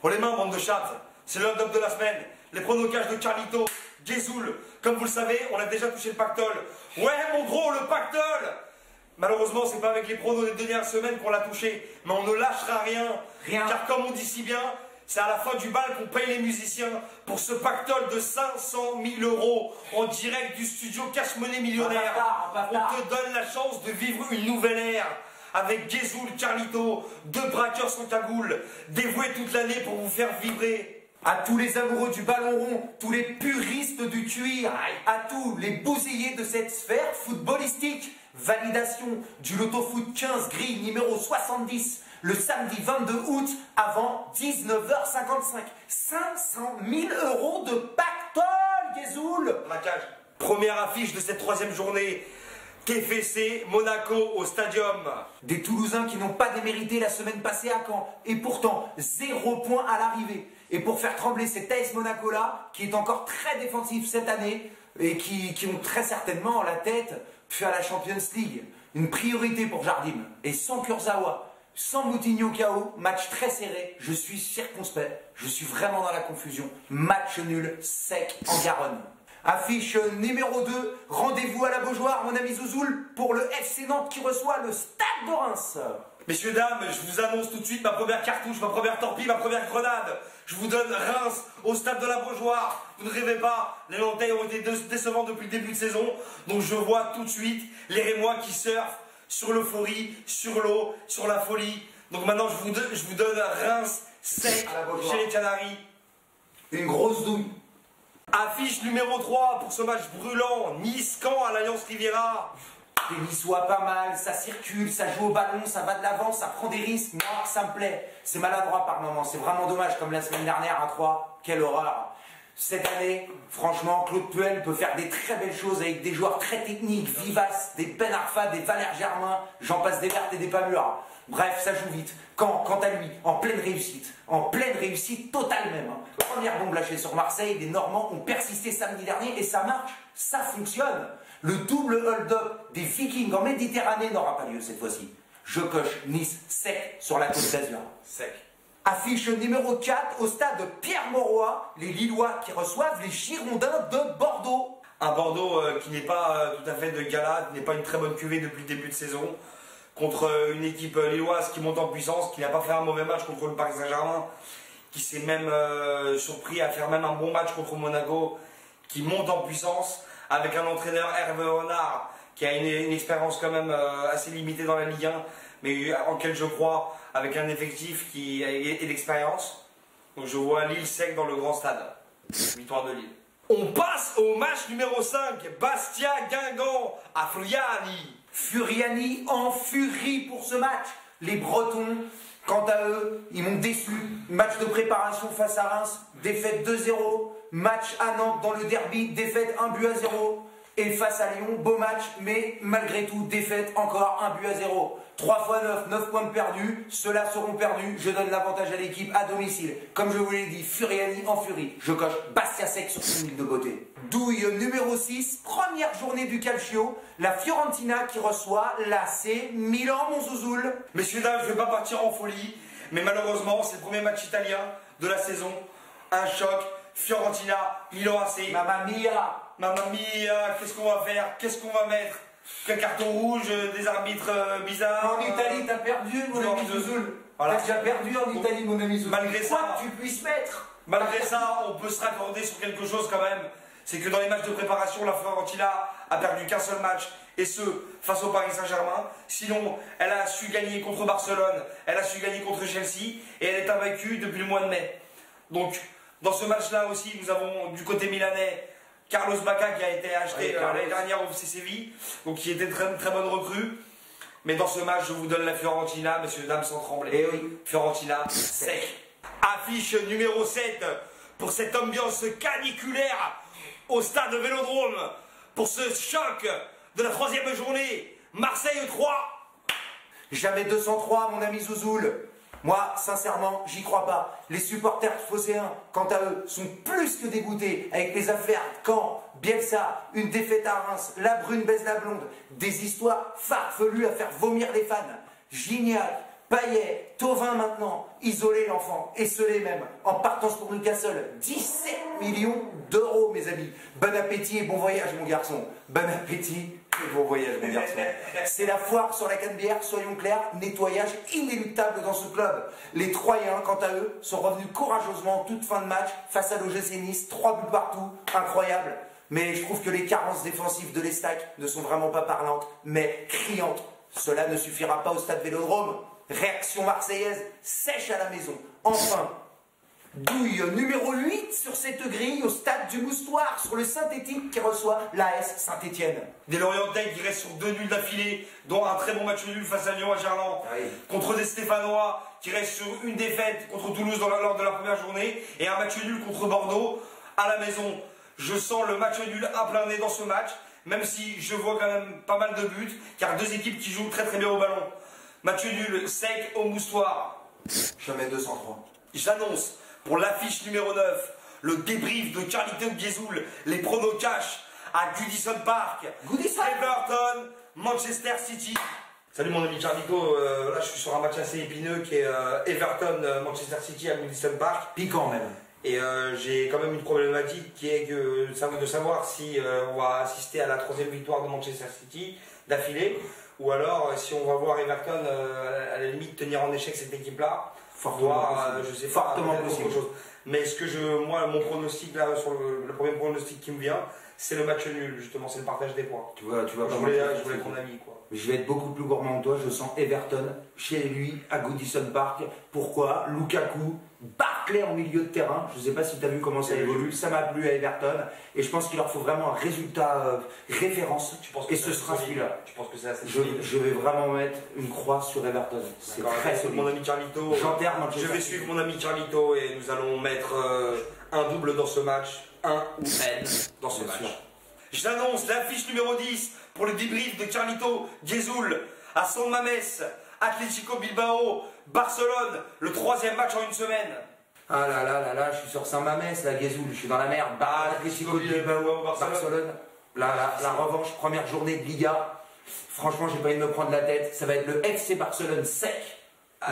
Oh les mains, bande de chattes, c'est l'homme de la semaine. Les pronocages de Carlito, Gézoul. Comme vous le savez, on a déjà touché le pactole. Ouais mon gros, le pactole. Malheureusement, c'est pas avec les pronos des dernières semaines qu'on l'a touché. Mais on ne lâchera rien. Car comme on dit si bien, c'est à la fin du bal qu'on paye les musiciens pour ce pactole de 500 000 € en direct du studio Cash Money Millionnaire. On te donne la chance de vivre une nouvelle ère. Avec Gézoul, Carlito, deux braqueurs sans cagoule, dévoués toute l'année pour vous faire vibrer. À tous les amoureux du ballon rond, tous les puristes du cuir, à tous les bousillés de cette sphère footballistique, validation du Loto Foot 15 grille numéro 70, le samedi 22 août avant 19h55. 500 000 € de pactole, Gézoul. Braquage. Première affiche de cette troisième journée. TFC Monaco au Stadium. Des Toulousains qui n'ont pas démérité la semaine passée à Caen. Et pourtant, 0 point à l'arrivée. Et pour faire trembler cet AS Monaco là, qui est encore très défensif cette année, et qui ont très certainement la tête à la Champions League. Une priorité pour Jardim. Et sans Kurzawa, sans Moutinho KO, match très serré, je suis circonspect. Je suis vraiment dans la confusion. Match nul, sec en Garonne. Affiche numéro 2, rendez-vous à la Beaujoire, mon ami Zouzoul, pour le FC Nantes qui reçoit le Stade de Reims. Messieurs, dames, je vous annonce tout de suite ma première cartouche, ma première torpille, ma première grenade. Je vous donne Reims au Stade de la Beaujoire. Vous ne rêvez pas, les Nantais ont été décevants depuis le début de saison. Donc je vois tout de suite les Rémois qui surfent sur l'euphorie, sur l'eau, sur la folie. Donc maintenant je vous donne Reims sec chez les Canaries. Une grosse douille. Affiche numéro 3 pour ce match brûlant, Nice-Caen à l'Alliance Riviera. Les Niçois pas mal, ça circule, ça joue au ballon, ça va de l'avant, ça prend des risques. Moi, ça me plaît. C'est maladroit par moments, c'est vraiment dommage comme la semaine dernière à 3. Quelle horreur. Cette année, franchement, Claude Puel peut faire des très belles choses avec des joueurs très techniques, vivaces, des Ben Arfa, des Valère Germain, j'en passe des vertes et des pas mûres. Bref, ça joue vite. Quant à lui, en pleine réussite totale même. Première bombe lâchée sur Marseille, les Normands ont persisté samedi dernier et ça marche, ça fonctionne. Le double hold-up des Vikings en Méditerranée n'aura pas lieu cette fois-ci. Je coche Nice sec sur la Côte d'Azur. Sec. Affiche numéro 4 au stade Pierre-Mauroy, les Lillois qui reçoivent les Girondins de Bordeaux. Un Bordeaux qui n'est pas tout à fait de gala, qui n'est pas une très bonne cuvée depuis le début de saison. Contre une équipe lilloise qui monte en puissance, qui n'a pas fait un mauvais match contre le Paris Saint-Germain, qui s'est même surpris à faire même un bon match contre Monaco, qui monte en puissance, avec un entraîneur Hervé Renard, qui a une expérience quand même assez limitée dans la Ligue 1, mais en quel je crois, avec un effectif qui et l'expérience. Donc je vois Lille sec dans le grand stade. Victoire de Lille. On passe au match numéro 5, Bastia-Guingamp à Furiani. Furiani en furie pour ce match. Les Bretons, quant à eux, ils m'ont déçu. Match de préparation face à Reims, défaite 2-0. Match à Nantes dans le derby, défaite 1-0. Et face à Lyon, beau match, mais malgré tout, défaite encore 1-0. 3 fois 9, 9 points de perdus. Ceux-là seront perdus. Je donne l'avantage à l'équipe à domicile. Comme je vous l'ai dit, Furiani en furie. Je coche Bastia sec sur son île de beauté. Douille numéro 6, première journée du Calcio. La Fiorentina qui reçoit l'AC Milan, mon Zouzoul. Messieurs, dames, je ne vais pas partir en folie, mais malheureusement, c'est le premier match italien de la saison. Un choc. Fiorentina, Milan AC. Mamma mia. Mamma mia, qu'est-ce qu'on va faire? Qu'est-ce qu'on va mettre? Quel carton rouge, des arbitres bizarres. En Italie, t'as perdu, mon ami Zouzoul. Voilà. T'as déjà perdu en Italie, mon ami Zouzoul. Malgré ça, quoi que tu puisses mettre. Malgré ça, on peut se raccorder sur quelque chose quand même. C'est que dans les matchs de préparation, la Fiorentina a perdu qu'un seul match, et ce, face au Paris Saint-Germain. Sinon, elle a su gagner contre Barcelone, elle a su gagner contre Chelsea, et elle est invaincue depuis le mois de mai. Donc, dans ce match-là aussi, nous avons du côté milanais Carlos Bacca qui a été acheté l'année dernière au FC Séville, donc qui était très, très bonne recrue. Mais dans ce match, je vous donne la Fiorentina, messieurs, dames, sans trembler. Et oui. Fiorentina, sec. Affiche numéro 7 pour cette ambiance caniculaire au stade Vélodrome. Pour ce choc de la troisième journée, Marseille 3. Jamais 203, mon ami Zouzoul. Moi, sincèrement, j'y crois pas. Les supporters phocéens, quant à eux, sont plus que dégoûtés avec les affaires Caen, Bielsa, une défaite à Reims, la brune baise la blonde, des histoires farfelues à faire vomir les fans. Gignac, Payet, Thauvin maintenant, isoler l'enfant, esseler même, en partance pour Newcastle, 17 millions d'euros, mes amis. Bon appétit et bon voyage, mon garçon. Bon appétit et bon voyage, mon garçon. C'est la foire sur la canebière, soyons clairs, nettoyage inéluctable dans ce club. Les Troyens, quant à eux, sont revenus courageusement en toute fin de match face à l'OGC Nice, 3 buts partout, incroyable. Mais je trouve que les carences défensives de l'Estac ne sont vraiment pas parlantes, mais criantes. Cela ne suffira pas au stade Vélodrome. Réaction marseillaise sèche à la maison. Enfin, douille numéro 8 sur cette grille au stade du Moustoir sur le synthétique qui reçoit l'AS Saint-Etienne. Des Lorientais qui restent sur 2 nuls d'affilée, dont un très bon match nul face à Lyon à Gerland. Oui. Contre des Stéphanois qui restent sur une défaite contre Toulouse lors de la première journée et un match nul contre Bordeaux à la maison. Je sens le match nul à plein nez dans ce match, même si je vois quand même pas mal de buts, car 2 équipes qui jouent très très bien au ballon. Match nul sec au Moustoir. Je mets 203. J'annonce pour l'affiche numéro 9, le débrief de Carlito Guézoul, les pronos cash à Goodison Park, Goodison. Everton, Manchester City. Salut mon ami Carlito, là je suis sur un match assez épineux qui est Everton, Manchester City à Goodison Park. Piquant même. Et j'ai quand même une problématique qui est de savoir si on va assister à la 3e victoire de Manchester City d'affilée, ou alors si on va voir Everton à la limite tenir en échec cette équipe-là, voire je sais pas, autre chose. Mais moi mon pronostic là sur le premier pronostic qui me vient, c'est le match nul justement, c'est le partage des points. Tu vois je voulais ton avis quoi. Je vais être beaucoup plus gourmand que toi, je sens Everton chez lui à Goodison Park. Pourquoi? Lukaku, Barclay en milieu de terrain. Je ne sais pas si tu as vu comment ça évolue, ça m'a plu à Everton. Et je pense qu'il leur faut vraiment un résultat référence. Et ce sera celui-là. Tu penses que c'est assez je vais vraiment mettre une croix sur Everton. C'est très solide. Mon ami Carlito, je vais suivre mon ami Carlito et nous allons mettre un double dans ce match, un ou N dans ce match. J'annonce l'affiche numéro 10 pour le débrief de Carlito Guézoul à San Mamés, Atlético Bilbao, Barcelone, le 3e match en une semaine. Ah là, je suis sur San Mamés, la Guézoul, je suis dans la merde. Atlético Bilbao, Barcelone. La revanche, première journée de Liga. Franchement, j'ai pas envie de me prendre la tête. Ça va être le FC Barcelone sec.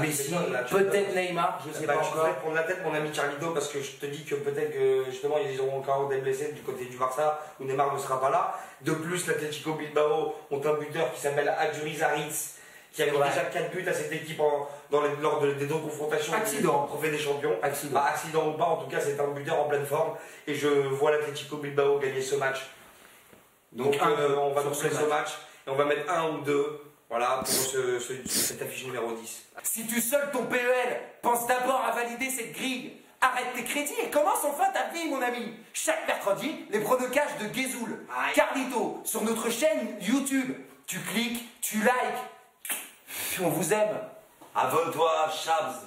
Messi, peut-être Neymar, je sais pas encore. Je vais prendre la tête mon ami Carlito parce que je te dis que peut-être que justement ils auront encore des blessés du côté du Barça où Neymar ne sera pas là. De plus, l'Atlético Bilbao ont un buteur qui s'appelle Adjuri Zariz qui a mis déjà 4 buts à cette équipe lors des 2 confrontations du Trophée des Champions. Accident ou pas, en tout cas c'est un buteur en pleine forme et je vois l'Atlético Bilbao gagner ce match. Donc on va doubler ce match et on va mettre 1 ou 2. Voilà pour cette affiche numéro 10. Si tu soldes ton PEL, pense d'abord à valider cette grille. Arrête tes crédits et commence enfin ta vie, mon ami. Chaque mercredi, les pronocages de Guézoul, Carlito, sur notre chaîne YouTube. Tu cliques, tu likes. On vous aime. Abonne-toi, Chabs.